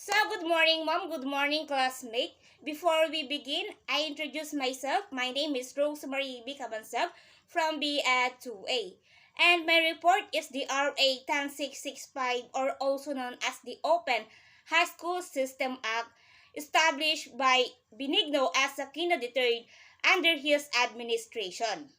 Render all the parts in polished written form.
So, good morning, Mom. Good morning, classmate. Before we begin, I introduce myself. My name is Rosemary B. Cabansag from BAD 2A. And my report is the RA 10665, or also known as the Open High School System Act, established by Benigno Aquino III under his administration.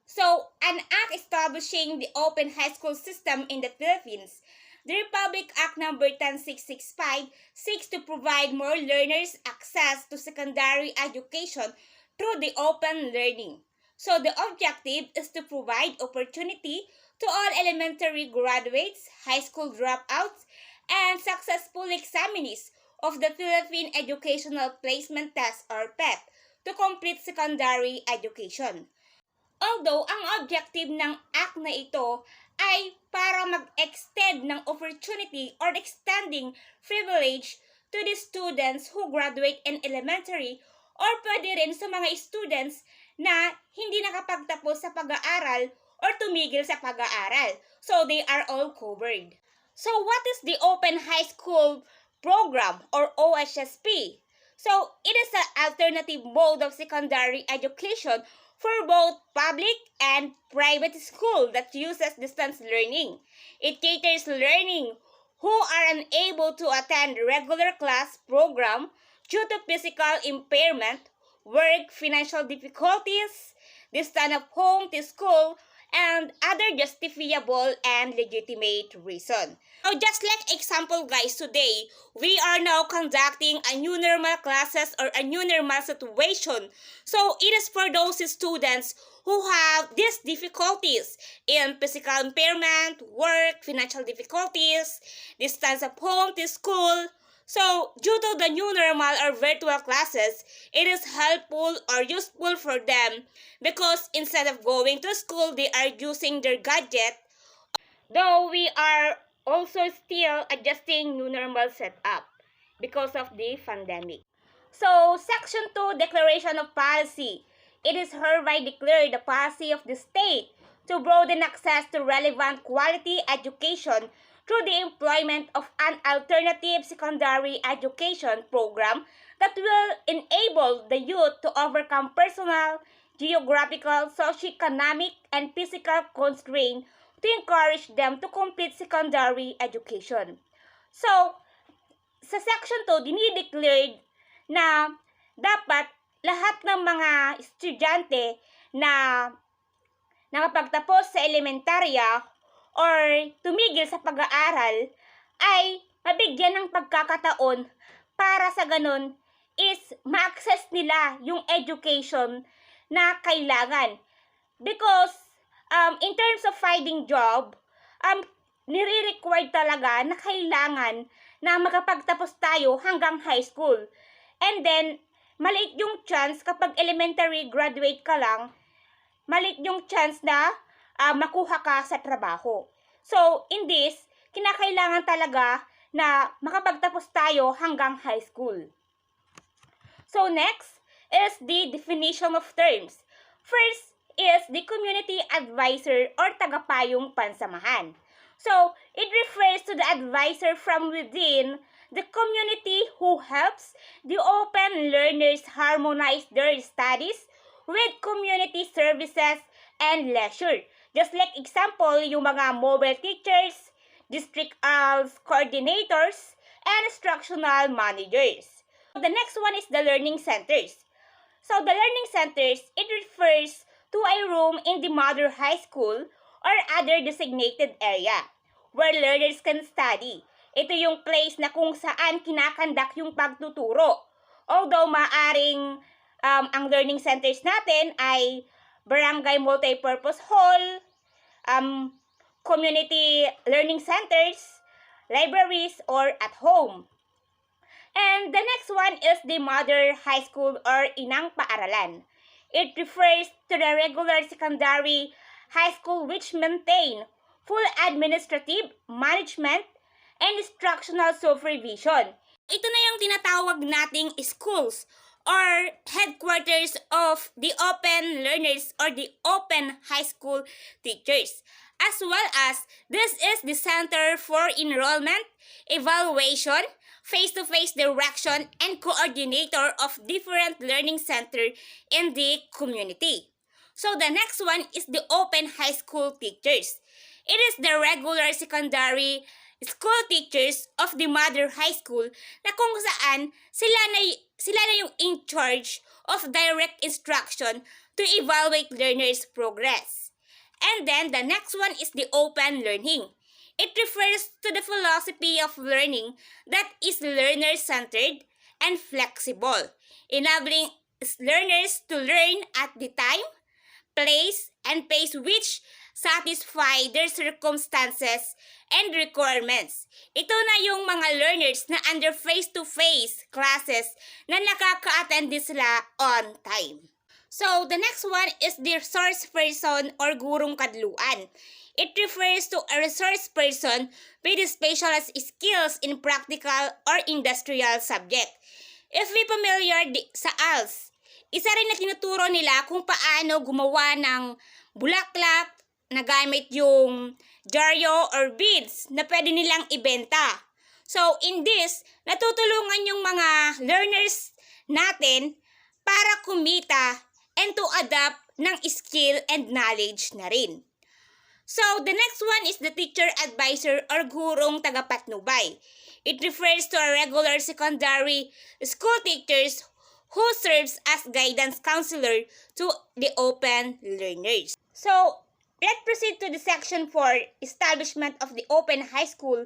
So, an act establishing the open high school system in the Philippines. The Republic Act No. 10665 seeks to provide more learners access to secondary education through the open learning. So, the objective is to provide opportunity to all elementary graduates, high school dropouts, and successful examinees of the Philippine Educational Placement Test or PET to complete secondary education. Although ang objective ng act na ito ay para mag-extend ng opportunity or extending privilege to the students who graduate in elementary or pwede rin sa mga students na hindi nakapagtapos sa pag-aaral or tumigil sa pag-aaral. So, they are all covered. So, what is the Open High School Program or OHSP? So, it is an alternative mode of secondary education for both public and private school that uses distance learning. It caters learning who are unable to attend regular class program due to physical impairment, work, financial difficulties, distance of home to school, and other justifiable and legitimate reason. Now, just like example guys, today, we are now conducting a new normal classes or a new normal situation. So, it is for those students who have these difficulties in physical impairment, work, financial difficulties, distance of home to school. So, due to the new normal or virtual classes, it is helpful or useful for them because instead of going to school, they are using their gadget. Though we are also still adjusting new normal setup because of the pandemic. So, Section 2, Declaration of Policy. It is hereby declared the policy of the state to broaden access to relevant quality education through the employment of an alternative secondary education program that will enable the youth to overcome personal, geographical, socioeconomic, and physical constraints to encourage them to complete secondary education. So, sa Section 2, dinideclared na dapat lahat ng mga estudyante na nakapagtapos sa elementarya or tumigil sa pag-aaral ay mabigyan ng pagkakataon para sa ganun is ma-access nila yung education na kailangan. Because in terms of finding job, nire-required talaga na kailangan na makapagtapos tayo hanggang high school. And then, maliit yung chance kapag elementary graduate ka lang, maliit yung chance na makuha ka sa trabaho. So, in this, kinakailangan talaga na makapagtapos tayo hanggang high school. So, next is the definition of terms. First is the community advisor or tagapayong pansamahan. So, it refers to the advisor from within the community who helps the open learners harmonize their studies with community services and leisure. Just like example, yung mga mobile teachers, district coordinators, and instructional managers. The next one is the learning centers. So the learning centers, it refers to a room in the mother high school or other designated area where learners can study. Ito yung place na kung saan kinakandak yung pagtuturo. Although maaring ang learning centers natin ay barangay multipurpose hall, community learning centers, libraries, or at home. And the next one is the mother high school or inang paaralan. It refers to the regular secondary high school which maintain full administrative, management, and instructional supervision. Ito na yung tinatawag nating schools or headquarters of the open learners or the open high school teachers. As well as, this is the Center for Enrollment, Evaluation, face-to-face direction, and coordinator of different learning center in the community. So the next one is the open high school teachers. It is the regular secondary school teachers of the mother high school na kung saan sila na yung in charge of direct instruction to evaluate learners' progress. And then the next one is the open learning. It refers to the philosophy of learning that is learner-centered and flexible, enabling learners to learn at the time, place, and pace which satisfy their circumstances and requirements. Ito na yung mga learners na under face-to-face classes na nakaka-attend sila on time. So, the next one is the resource person or gurong kadluan. It refers to a resource person with specialized skills in practical or industrial subject. If we familiar sa ALS, isa rin na tinuturo nila kung paano gumawa ng bulaklak na gamit yung dyaryo or beads na pwede nilang ibenta. So, in this, natutulungan yung mga learners natin para kumita and to adapt ng skill and knowledge na rin. So, the next one is the teacher advisor or gurong tagapatnubay. It refers to a regular secondary school teachers who serves as guidance counselor to the open learners. So, let's proceed to the section for establishment of the open high school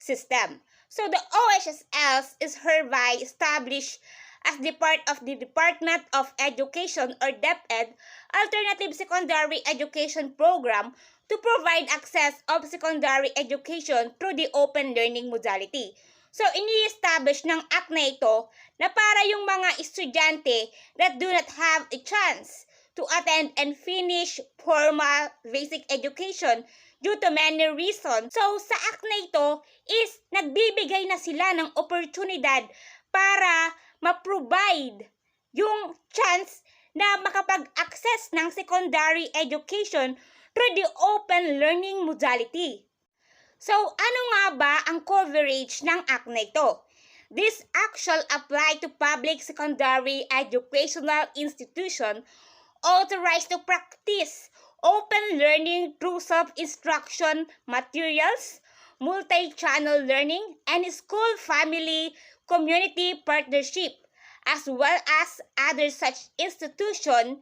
system. So, the OHSS is hereby established as the part of the Department of Education or DepEd Alternative Secondary Education Program to provide access of secondary education through the open learning modality. So, ini-establish ng act na ito na para yung mga estudyante that do not have a chance to attend and finish formal basic education due to many reasons. So, sa act na ito is nagbibigay na sila ng oportunidad para ma-provide yung chance na makapag-access ng secondary education through the open learning modality. So, ano nga ba ang coverage ng act na ito? This act shall apply to public secondary educational institution authorized to practice open learning through self-instruction materials, multi-channel learning, and school-family community partnership, as well as other such institution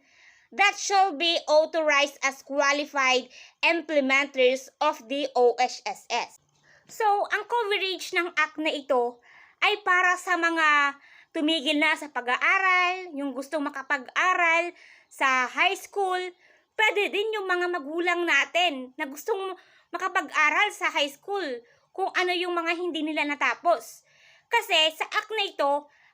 that shall be authorized as qualified implementers of the OHSS. So, ang coverage ng act na ito ay para sa mga tumigil na sa pag-aaral, yung gustong makapag-aral sa high school, pwede din yung mga magulang natin na gustong makapag-aral sa high school kung ano yung mga hindi nila natapos. Kasi sa act na ito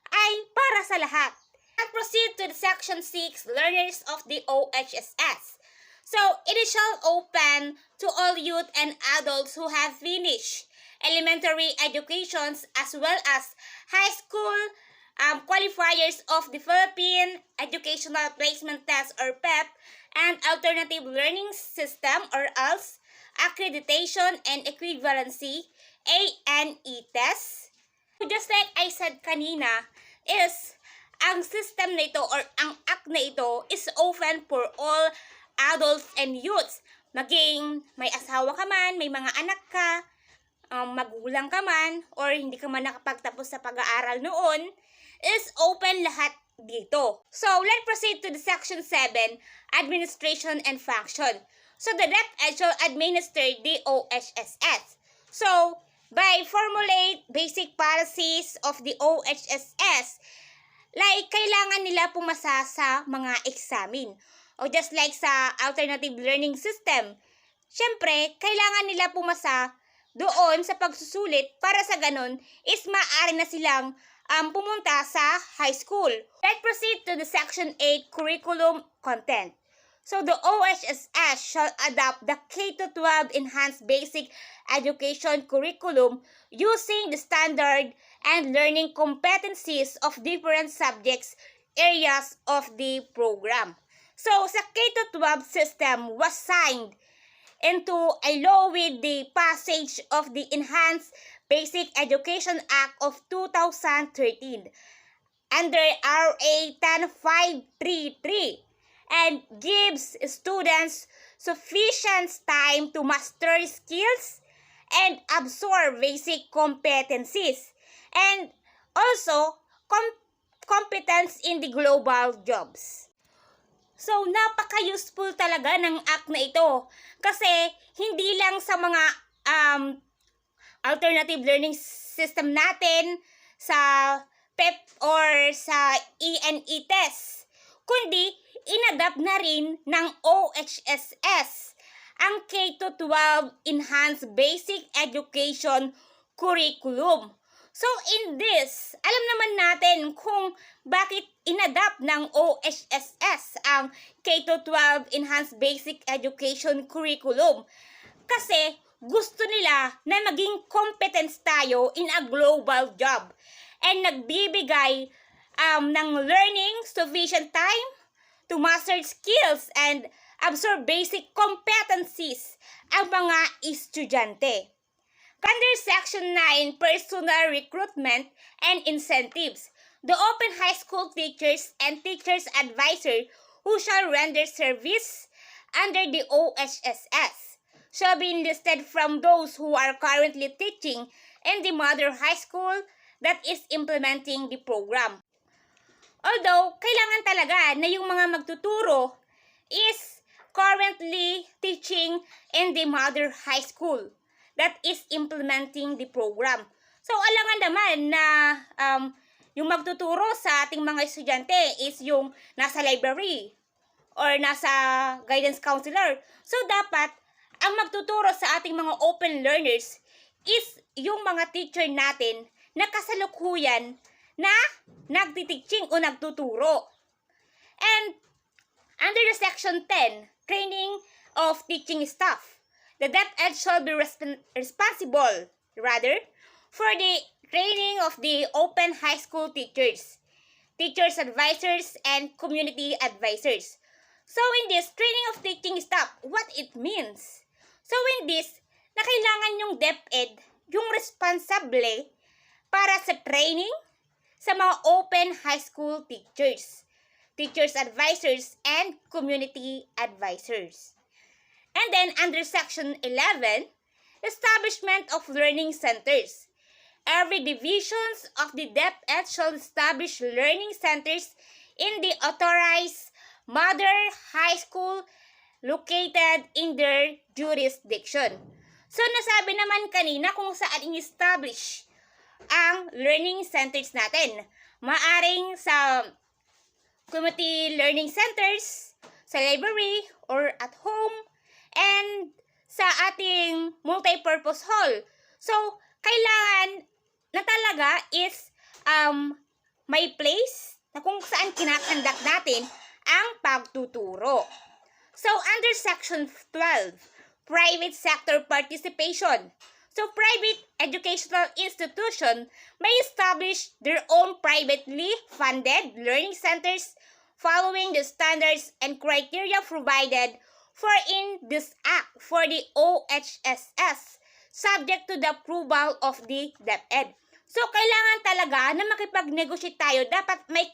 ay para sa lahat. Let's proceed to the section 6, learners of the OHSS. So, it is shall open to all youth and adults who have finished elementary educations as well as high school qualifiers of the Philippine Educational Placement Test or PEP and Alternative Learning System or ALS, Accreditation and Equivalency, ANE test. Just like I said kanina, is ang system na ito or ang act na ito is open for all adults and youths. Maging may asawa ka man, may mga anak ka, magulang ka man, or hindi ka man nakapagtapos sa pag-aaral noon, is open lahat dito. So, let's proceed to the section 7, administration and function. So, the DepEd shall administer the OHSS. So, by formulate basic policies of the OHSS, like kailangan nila pumasa sa mga examin. O just like sa alternative learning system, syempre, kailangan nila pumasa doon sa pagsusulit para sa ganun is maaari na silang pumunta sa high school. Let's proceed to the section 8, curriculum content. So, the OHSS shall adopt the K-12 Enhanced Basic Education Curriculum using the standard and learning competencies of different subjects areas of the program. So, sa K-12 system was signed into a law with the passage of the Enhanced Basic Education Act of 2013 under RA 10533 and gives students sufficient time to master skills and absorb basic competencies and also competence in the global jobs. So, napaka-useful talaga ng act na ito kasi hindi lang sa mga alternative learning system natin sa PEP or sa E&E test, kundi inadapt na rin ng OHSS ang K-12 Enhanced Basic Education Curriculum. So in this, alam naman natin kung bakit inadapt ng OHSS ang K-12 Enhanced Basic Education Curriculum. Kasi gusto nila na maging competence tayo in a global job and nagbibigay ng learning sufficient time to master skills and absorb basic competencies ang mga estudyante. Under Section 9, Personal Recruitment and Incentives, the open high school teachers and teachers advisor who shall render service under the OHSS shall be enlisted from those who are currently teaching in the mother high school that is implementing the program. Although, kailangan talaga na yung mga magtuturo is currently teaching in the mother high school that is implementing the program. So, alangan naman na yung magtuturo sa ating mga estudyante is yung nasa library or nasa guidance counselor. So, dapat ang magtuturo sa ating mga open learners is yung mga teacher natin na kasalukuyan na nagtiteaching o nagtuturo. And under the Section 10, Training of Teaching Staff, the DepEd shall be responsible, for the training of the open high school teachers, teachers advisors, and community advisors. So in this training of teaching staff, what it means? So in this, na kailangan yung DepEd, yung responsable para sa training sa mga open high school teachers, teachers advisors, and community advisors. And then under Section 11, Establishment of Learning Centers. Every divisions of the DepEd shall establish learning centers in the authorized mother high school located in their jurisdiction. So nasabi naman kanina kung saan in-establish ang learning centers natin. Maaring sa community learning centers, sa library, or at home, and sa ating multi-purpose hall. So, kailangan na talaga is may place na kung saan kinakandak natin ang pagtuturo. So, under Section 12, Private Sector Participation. So, private educational institution may establish their own privately funded learning centers following the standards and criteria provided for in this act for the OHSS, subject to the approval of the DepEd. So, kailangan talaga na makipag-negotiate tayo, dapat may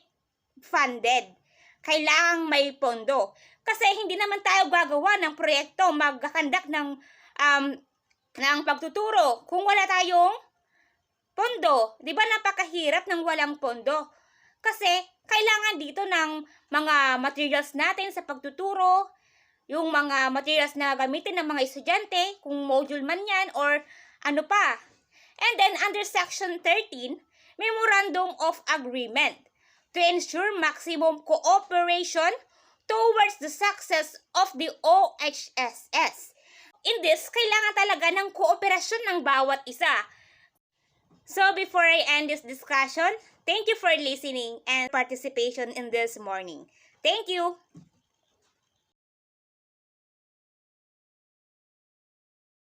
funded. Kailangan may pondo. Kasi hindi naman tayo gagawa ng proyekto, magkakandak ng pagtuturo kung wala tayong pondo. Di ba napakahirap ng walang pondo? Kasi kailangan dito ng mga materials natin sa pagtuturo, yung mga materials na gamitin ng mga estudyante, kung module man yan or ano pa. And then under Section 13, Memorandum of Agreement to ensure maximum cooperation towards the success of the OHSS. In this, kailangan talaga ng kooperasyon ng bawat isa. So before I end this discussion, thank you for listening and participation in this morning. Thank you!